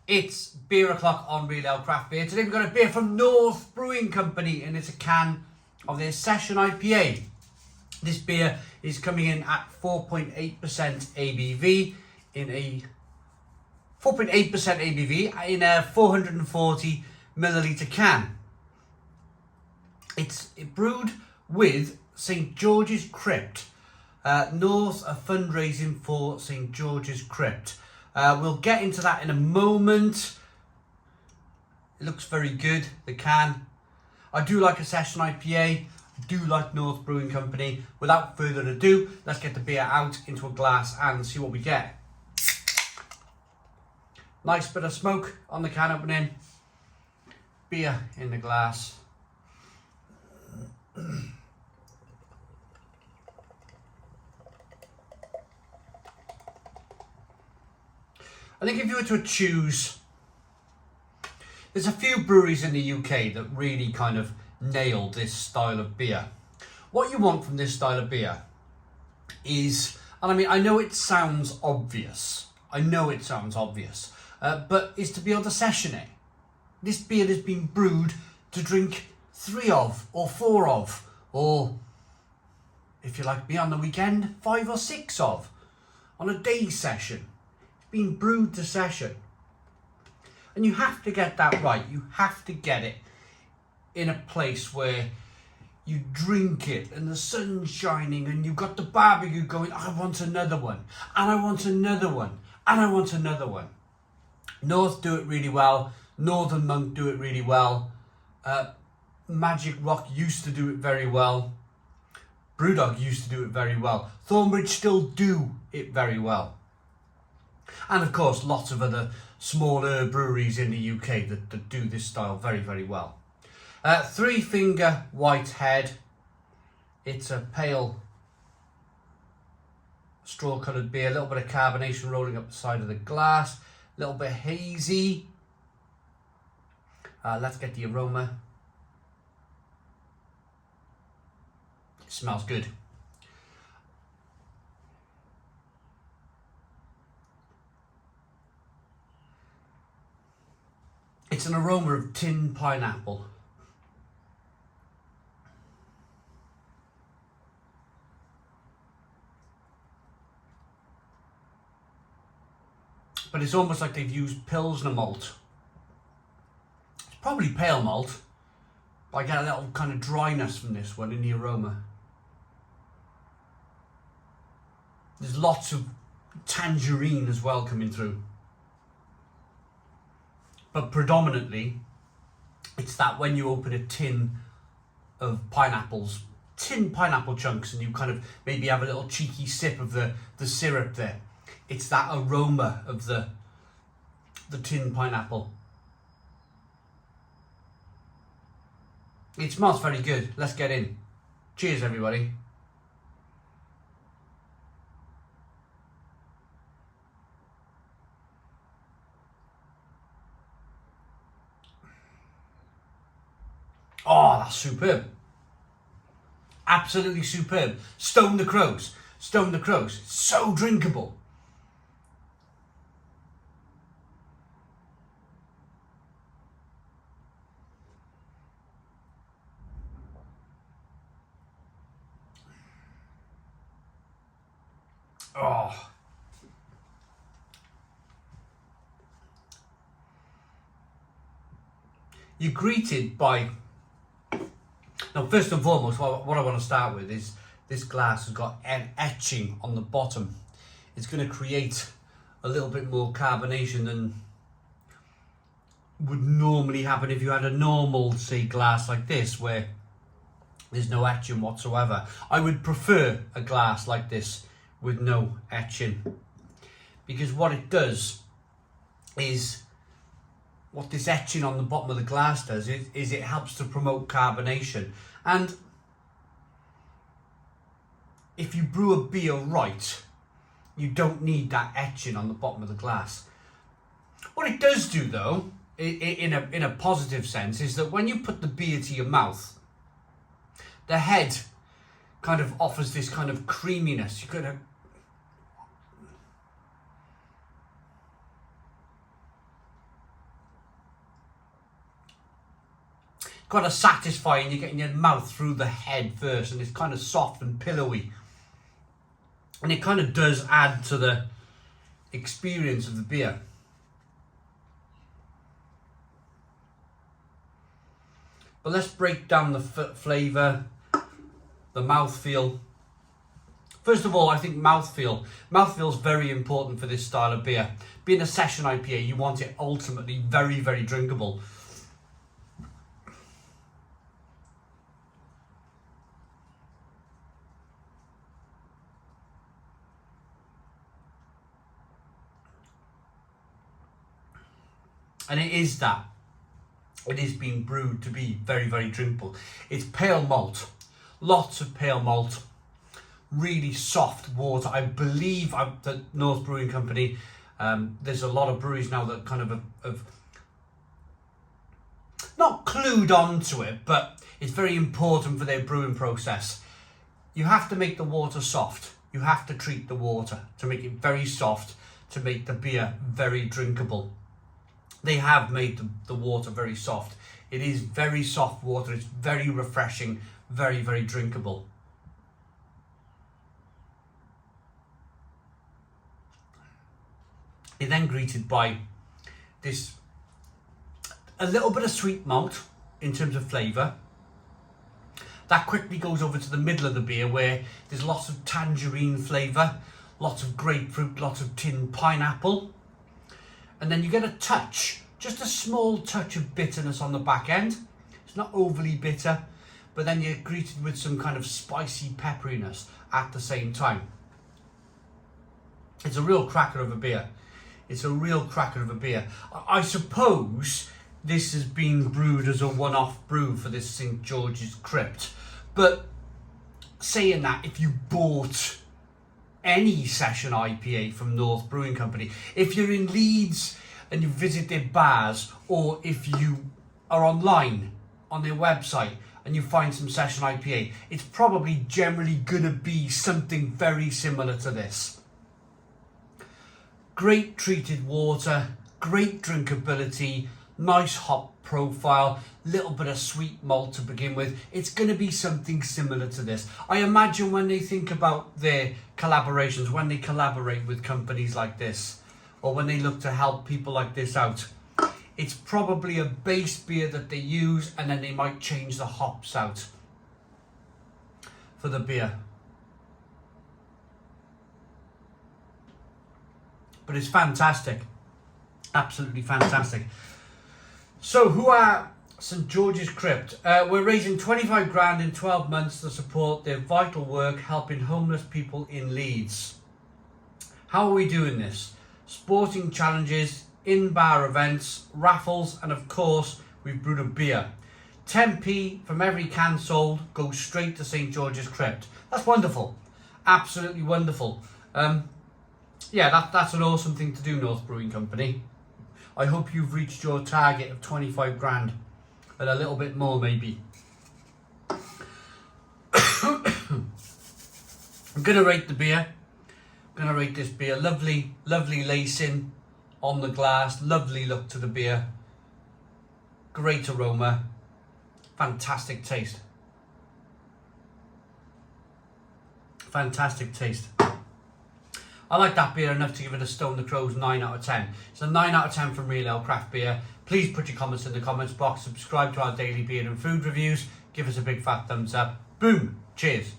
It's beer o'clock on Real Ale Craft Beer. Today we've got a beer from North Brewing Company and it's a can of their Session IPA. This beer is coming in at 4.8% ABV in a 440 milliliter can. It's brewed with St. George's Crypt. North are fundraising for St. George's Crypt. We'll get into that in a moment. It looks very good, the can. I do like a Session IPA. I do like North Brewing Company. Without further ado, let's get the beer out into a glass and see what we get. Nice bit of smoke on the can opening. Beer in the glass. I think if you were to choose, there's a few breweries in the UK that really kind of nail this style of beer. What you want from this style of beer is, and I mean, I know it sounds obvious, but is to be able to session it. This beer has been brewed to drink 3 of, or 4 of, or if you like me on the weekend, 5 or 6 of, on a day session. Being brewed to session, and you have to get that right. You have to get it in a place where you drink it and the sun's shining and you've got the barbecue going. I want another one, and I want another one, and I want another one. North do it really well. Northern Monk do it really well. Magic Rock used to do it very well. Brewdog used to do it very well. Thornbridge still do it very well. And of course, lots of other smaller breweries in the UK that do this style very, very well. 3 Finger White Head. It's a pale straw coloured beer. A little bit of carbonation rolling up the side of the glass. A little bit hazy. Let's get the aroma. It smells good. It's an aroma of tin pineapple. But it's almost like they've used Pilsner malt. It's probably pale malt, but I get a little kind of dryness from this one in the aroma. There's lots of tangerine as well coming through. But predominantly, it's that when you open a tin of pineapples, tin pineapple chunks, and you kind of maybe have a little cheeky sip of the syrup there. It's that aroma of the tin pineapple. It smells very good. Let's get in. Cheers, everybody. Oh, that's superb. Absolutely superb. Stone the Crows. Stone the Crows. So drinkable. Oh. You're greeted by... Now, first and foremost, what I want to start with is this glass has got an etching on the bottom. It's going to create a little bit more carbonation than would normally happen if you had a normal, say, glass like this, where there's no etching whatsoever. I would prefer a glass like this with no etching, because what it does is... what this etching on the bottom of the glass does is it helps to promote carbonation. And if you brew a beer right, you don't need that etching on the bottom of the glass. What it does do, though, in a positive sense, is that when you put the beer to your mouth, the head kind of offers this kind of creaminess. You kind of... got to satisfy, and you're getting your mouth through the head first, and it's kind of soft and pillowy. And it kind of does add to the experience of the beer. But let's break down the flavour, the mouthfeel. First of all, I think mouthfeel. Mouthfeel is very important for this style of beer. Being a session IPA, you want it ultimately very, very drinkable. And it is that. It is being brewed to be very, very drinkable. It's pale malt. Lots of pale malt. Really soft water. I believe the North Brewing Company, there's a lot of breweries now that kind of have not clued onto it, but it's very important for their brewing process. You have to make the water soft. You have to treat the water to make it very soft, to make the beer very drinkable. They have made the water very soft. It is very soft water. It's very refreshing, very, very drinkable. You're then greeted by this, a little bit of sweet malt in terms of flavour. That quickly goes over to the middle of the beer where there's lots of tangerine flavour, lots of grapefruit, lots of tinned pineapple. And then you get a touch, just a small touch of bitterness on the back end. It's not overly bitter, but then you're greeted with some kind of spicy pepperiness at the same time. It's a real cracker of a beer. It's a real cracker of a beer. I suppose this has been brewed as a one-off brew for this St. George's Crypt. But saying that, if you bought any session IPA from North Brewing Company, if you're in Leeds and you visit their bars, or if you are online on their website and you find some session IPA, it's probably generally going to be something very similar to this. Great treated water, great drinkability, nice hop profile, little bit of sweet malt to begin with. It's going to be something similar to this. I imagine when they think about their collaborations, when they collaborate with companies like this, or when they look to help people like this out, it's probably a base beer that they use, and then they might change the hops out for the beer. But it's fantastic. Absolutely fantastic. So who are St. George's Crypt? We're raising 25 grand in 12 months to support their vital work helping homeless people in Leeds. How are we doing this? Sporting challenges, in-bar events, raffles, and of course, we've brewed a beer. 10p from every can sold goes straight to St. George's Crypt. That's wonderful. Absolutely wonderful. Yeah, that's an awesome thing to do, North Brewing Company. I hope you've reached your target of 25 grand and a little bit more maybe. I'm going to rate the beer. I'm going to rate this beer. Lovely, lovely lacing on the glass. Lovely look to the beer. Great aroma. Fantastic taste. Fantastic taste. I like that beer enough to give it a Stone the Crows 9 out of 10. It's a 9 out of 10 from Real Ale Craft Beer. Please put your comments in the comments box. Subscribe to our daily beer and food reviews. Give us a big fat thumbs up. Boom. Cheers.